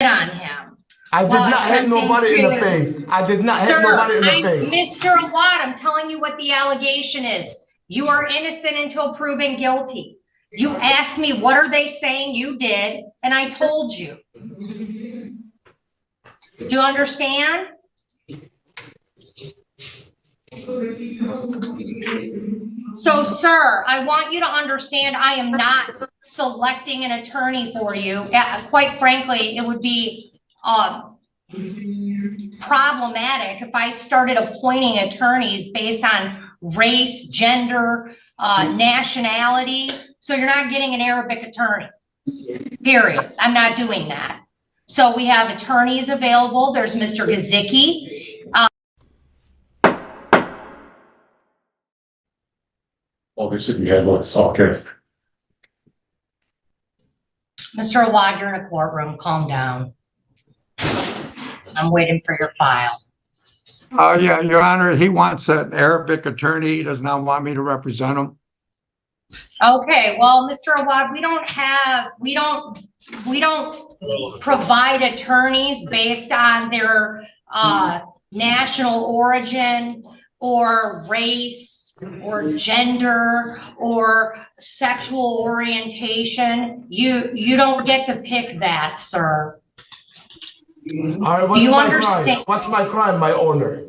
on him. I did not hit nobody in the face. I did not hit nobody in the face. Mr. Awad, I'm telling you what the allegation is. You are innocent until proven guilty. You asked me, what are they saying you did? And I told you. Do you understand? So, sir, I want you to understand I am not selecting an attorney for you. Quite frankly, it would be problematic if I started appointing attorneys based on race, gender, nationality. So you're not getting an Arabic attorney, period. I'm not doing that. So we have attorneys available. There's Mr. Gazicki. Obviously, you had one. Okay. Mr. Awad, you're in a courtroom. Calm down. I'm waiting for your file. Yeah, Your Honor, he wants an Arabic attorney. He does not want me to represent him. Okay, well, Mr. Awad, we don't provide attorneys based on their national origin or race or gender or sexual orientation. You don't get to pick that, sir. All right, what's my crime? What's my crime, my owner?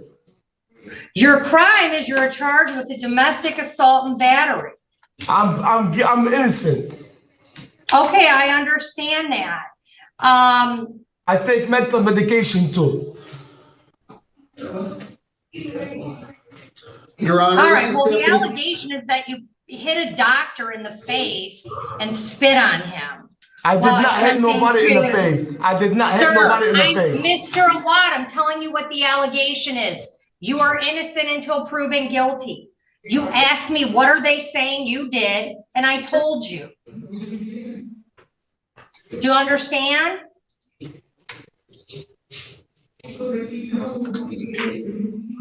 Your crime is you're charged with a domestic assault and battery. I'm innocent. Okay, I understand that. I take mental medication too. Your Honor. All right, well, the allegation is that you hit a doctor in the face and spit on him. I did not hit nobody in the face. I did not hit nobody in the face. Mr. Awad, I'm telling you what the allegation is. You are innocent until proven guilty. You asked me, what are they saying you did? And I told you. Do you understand?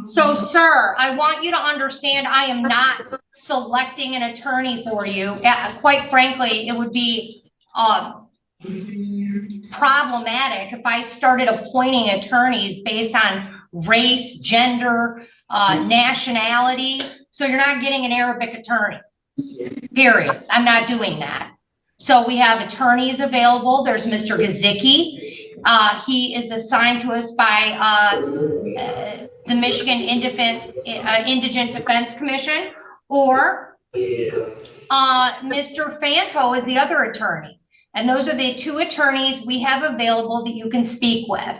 So, sir, I want you to understand I am not selecting an attorney for you. Quite frankly, it would be problematic if I started appointing attorneys based on race, gender, nationality. So you're not getting an Arabic attorney, period. I'm not doing that. So we have attorneys available. There's Mr. Gazicki. He is assigned to us by the Michigan Indigent Defense Commission, or Mr. Fanto is the other attorney. And those are the two attorneys we have available that you can speak with.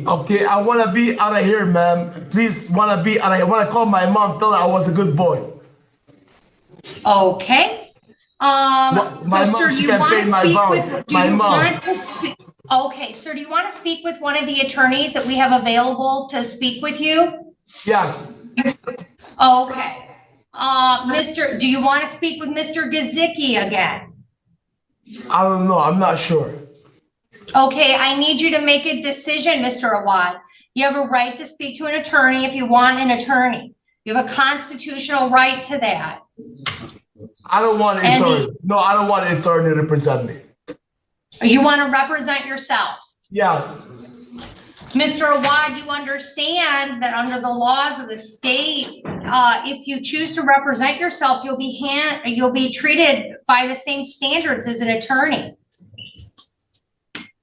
Okay, I want to be out of here, ma'am. Please, want to be out of here. I want to call my mom, tell her I was a good boy. Okay. So, sir, do you want to speak with, okay, sir, do you want to speak with one of the attorneys that we have available to speak with you? Yes. Okay. Do you want to speak with Mr. Gazicki again? I don't know. I'm not sure. Okay, I need you to make a decision, Mr. Awad. You have a right to speak to an attorney if you want an attorney. You have a constitutional right to that. I don't want an attorney. No, I don't want an attorney to represent me. You want to represent yourself? Yes. Mr. Awad, you understand that under the laws of the state, if you choose to represent yourself, you'll be treated by the same standards as an attorney.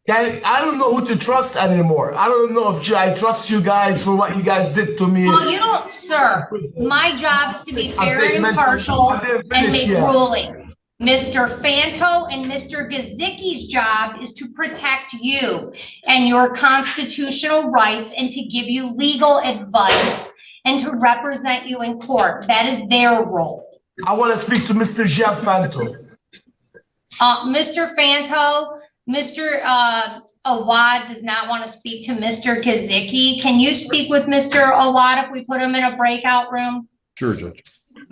I don't know who to trust anymore. I don't know if I trust you guys for what you guys did to me. Well, you don't, sir. My job is to be fair and impartial and make rulings. Mr. Fanto and Mr. Gazicki's job is to protect you and your constitutional rights and to give you legal advice and to represent you in court. That is their role. I want to speak to Mr. Jeff Fanto. Mr. Fanto, Mr. Awad does not want to speak to Mr. Gazicki. Can you speak with Mr. Awad if we put him in a breakout room? Sure, Judge.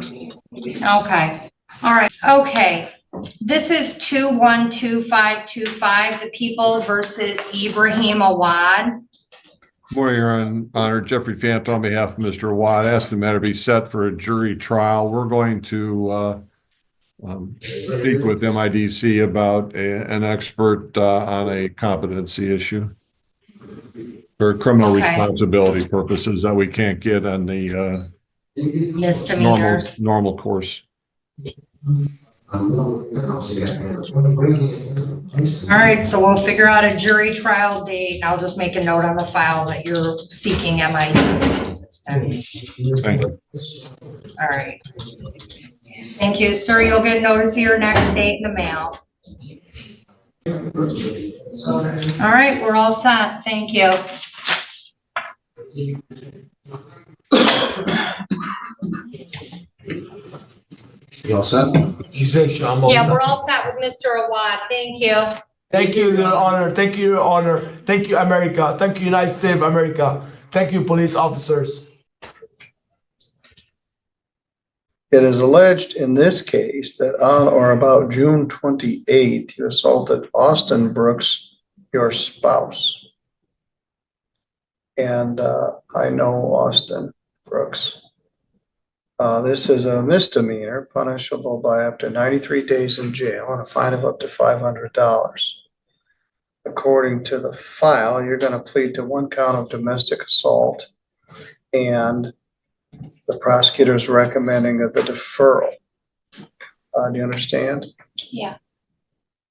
Okay. All right. Okay. This is 212525, the people versus Ibrahim Awad. Good morning, Your Honor. Jeffrey Fanto on behalf of Mr. Awad. Asked the matter be set for a jury trial. We're going to speak with MIDC about an expert on a competency issue for criminal Okay. responsibility purposes that we can't get on the Misdemeanors. normal course. All right, so we'll figure out a jury trial date. I'll just make a note on the file that you're seeking MIDC assistance. Thank you. All right. Thank you, sir. You'll get notice of your next date in the mail. All right, we're all set. Thank you. You all set? He says, I'm all Yeah, set. we're all set with Mr. Awad. Thank you. Thank you, Your Honor. Thank you, Your Honor. Thank you, America. Thank you, United States of America. Thank you, police officers. It is alleged in this case that on or about June 28th, you assaulted Austin Brooks, your spouse. And I know Austin Brooks. This is a misdemeanor punishable by up to 93 days in jail and a fine of up to $500. According to the file, you're going to plead to 1 count of domestic assault, and the prosecutor is recommending the deferral. Do you understand? Yeah.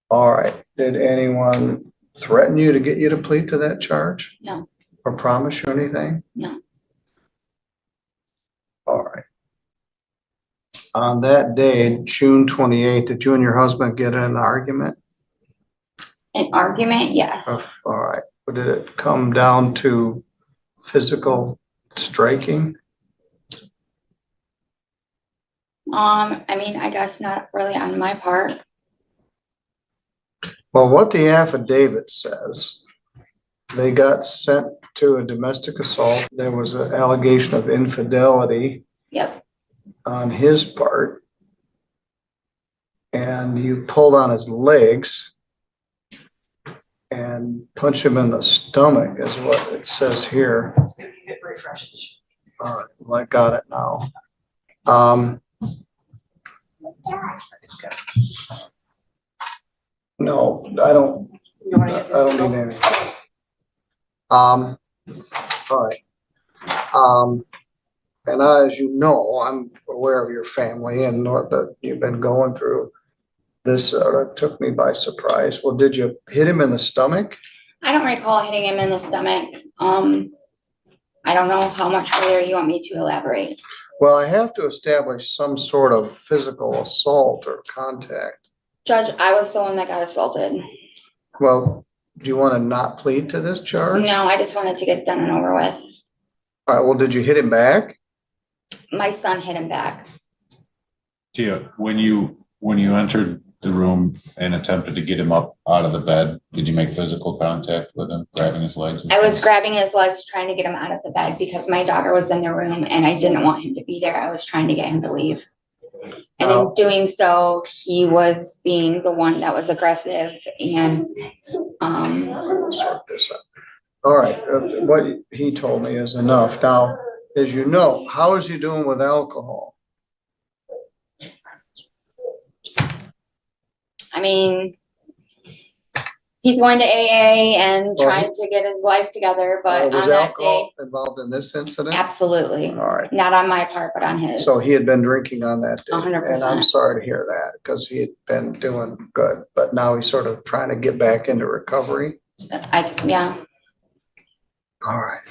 All right. Did anyone threaten you to get you to plead to that charge? No. Or promise you anything? No. All right. On that day, June 28th, did you and your husband get in an argument? An argument? Yes. All right. But did it come down to physical striking? I mean, I guess not really on my part. Well, what the affidavit says, they got sent to a domestic assault. There was an allegation of infidelity Yep. on his part. And you pulled on his legs and punched him in the stomach is what it says here. All right, well, I got it now. No, I don't need anything. All right. And as you know, I'm aware of your family and what that you've been going through. This took me by surprise. Well, did you hit him in the stomach? I don't recall hitting him in the stomach. I don't know how much further you want me to elaborate. Well, I have to establish some sort of physical assault or contact. Judge, I was the one that got assaulted. Well, do you want to not plead to this charge? No, I just wanted to get done and over with. All right, well, did you hit him back? My son hit him back. Tia, when you entered the room and attempted to get him up out of the bed, did you make physical contact with him, grabbing his legs? I was grabbing his legs, trying to get him out of the bed because my daughter was in the room and I didn't want him to be there. I was trying to get him to leave. And in doing so, he was being the one that was aggressive and Sort this out. All right, what he told me is enough. Now, as you know, how is he doing with alcohol? I mean, he's going to AA and Well, trying to get his life together, but Was on that day, alcohol involved in this incident? absolutely. All right. Not on my part, but on his. So he had been drinking on that day. 100%. And I'm sorry to hear that because he had been doing good, but now he's sort of trying to get back into recovery. Yeah. All right.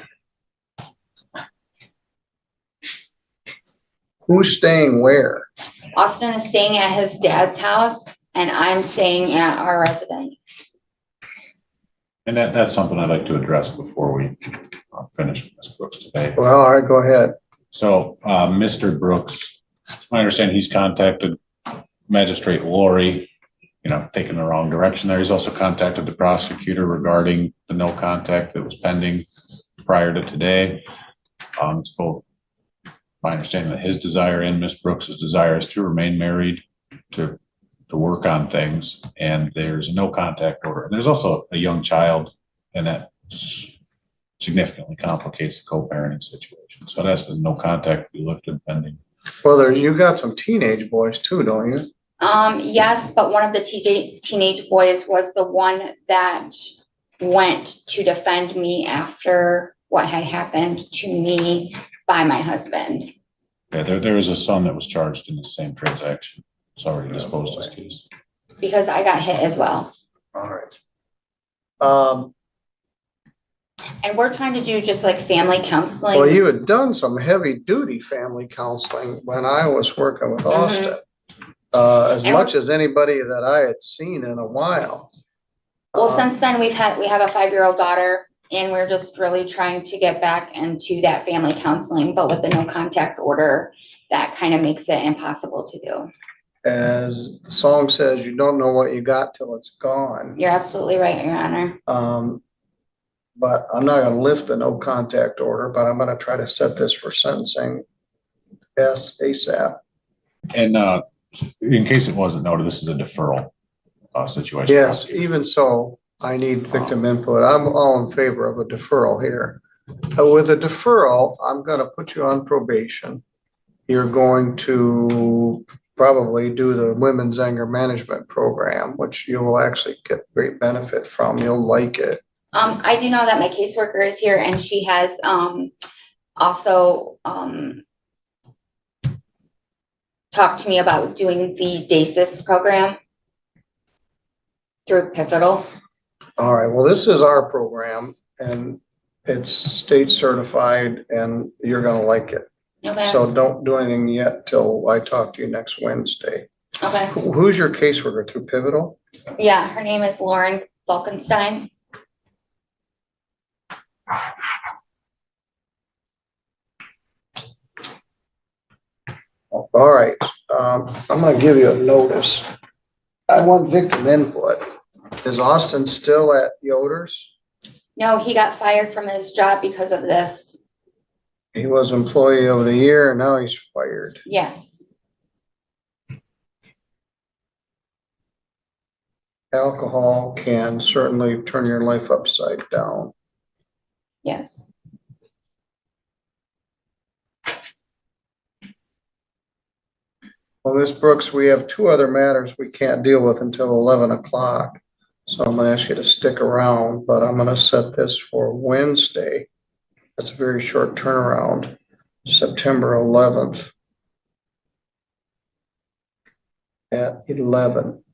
Who's staying where? Austin is staying at his dad's house and I'm staying at our residence. And that's something I'd like to address before we finish with Ms. Brooks today. Well, all right, go ahead. So, Mr. Brooks, I understand he's contacted Magistrate Lori, taking the wrong direction there. He's also contacted the prosecutor regarding the no contact that was pending prior to today. It's both my understanding that his desire and Ms. Brooks's desire is to remain married, to work on things, and there's a no contact order. There's also a young child, and that significantly complicates the co-parenting situation. So that's the no contact be lifted pending. Well, you got some teenage boys too, don't you? Yes, but one of the teenage boys was the one that went to defend me after what had happened to me by my husband. Yeah, there was a son that was charged in the same transaction. It's already disposed of his case. Because I got hit as well. All right. And we're trying to do just like family counseling. Well, you had done some heavy duty family counseling when I was working with Austin. As And much as anybody that I had seen in a while. Well, since then we have a 5-year-old daughter, and we're just really trying to get back into that family counseling, but with the no contact order, that kind of makes it impossible to do. As the song says, you don't know what you got till it's gone. You're absolutely right, Your Honor. But I'm not gonna lift the no contact order, but I'm gonna try to set this for sentencing ASAP. And in case it wasn't noted, this is a deferral situation. Yes, even so, I need victim input. I'm all in favor of a deferral here. With a deferral, I'm gonna put you on probation. You're going to probably do the women's anger management program, which you will actually get great benefit from. You'll like it. I do know that my caseworker is here, and she has also talked to me about doing the DASIS program through Pivotal. All right, well, this is our program and it's state certified and you're gonna like it. Okay. So don't do anything yet till I talk to you next Wednesday. Okay. Who's your caseworker through Pivotal? Yeah, her name is Lauren Falkenstein. All right, I'm gonna give you a notice. I want victim input. Is Austin still at Yoder's? No, he got fired from his job because of this. He was employee of the year and now he's fired. Yes. Alcohol can certainly turn your life upside down. Yes. Well, Ms. Brooks, we have 2 other matters we can't deal with until 11 o'clock. So I'm gonna ask you to stick around, but I'm gonna set this for Wednesday. That's a very short turnaround, September 11th at 11.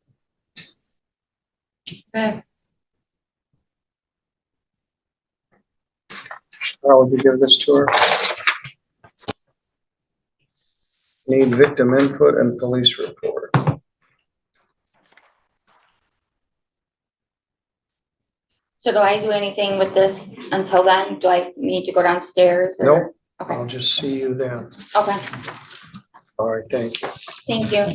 Okay. How would you give this to her? Need victim input and police report. So do I do anything with this until then? Do I need to go downstairs? Nope. Okay. I'll just see you then. Okay. All right, thank you. Thank you.